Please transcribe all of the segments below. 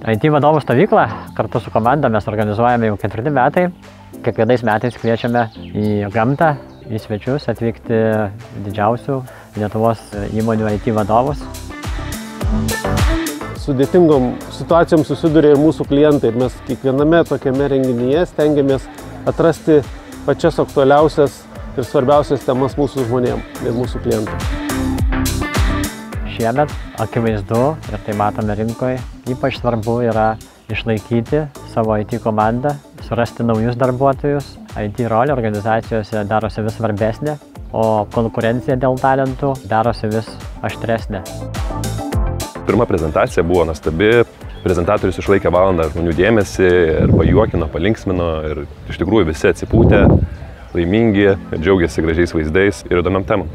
IT vadovų stovyklą kartu su komanda mes organizuojame jau 4 metai. Kiekvienais metais kviečiame į gamtą, į svečius atvykti didžiausių Lietuvos įmonių IT vadovus. Sudėtingom situacijom susiduria ir mūsų klientai ir mes kiekviename tokiame renginyje stengiamės atrasti pačias aktualiausias ir svarbiausias temas mūsų žmonėms ir mūsų klientams. Šiemet akivaizdu, ir tai matome rinkoje, ypač svarbu yra išlaikyti savo IT komandą, surasti naujus darbuotojus. IT rolė organizacijose darosi vis svarbesnė, o konkurencija dėl talentų darosi vis aštresnė. Pirma prezentacija buvo nuostabi, prezentatorius išlaikė valandą žmonių dėmesį ir pajuokino, palinksmino ir iš tikrųjų visi atsipūtę, laimingi, džiaugiasi gražiais vaizdais ir įdomiam temam.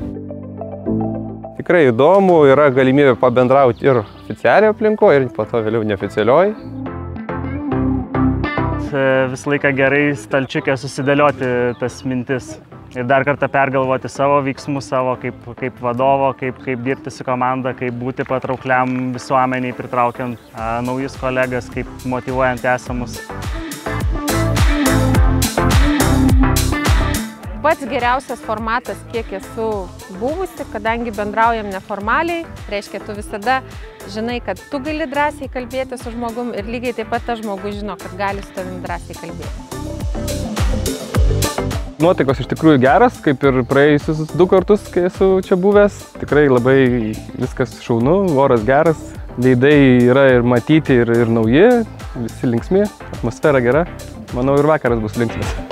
Tikrai įdomu, yra galimybė pabendrauti ir oficialioje aplinkoje, ir po to vėliau neoficialioje. Visą laiką gerai stalčiuke susidėlioti tas mintis ir dar kartą pergalvoti savo veiksmus, savo kaip vadovo, kaip dirbti su komanda, kaip būti patraukliam visuomeniai, pritraukiant naujus kolegas, kaip motyvuojant esamus. Pats geriausias formatas, kiek esu buvusi, kadangi bendraujam neformaliai, reiškia, tu visada žinai, kad tu gali drąsiai kalbėti su žmogum ir lygiai taip pat tas žmogus žino, kad gali su tavim drąsiai kalbėti. Nuotaikos iš tikrųjų geras, kaip ir praėjusius 2 kartus, kai esu čia buvęs. Tikrai labai viskas šaunu, oras geras, veidai yra ir matyti, ir nauji, visi linksmi, atmosfera gera. Manau, ir vakaras bus linksmas.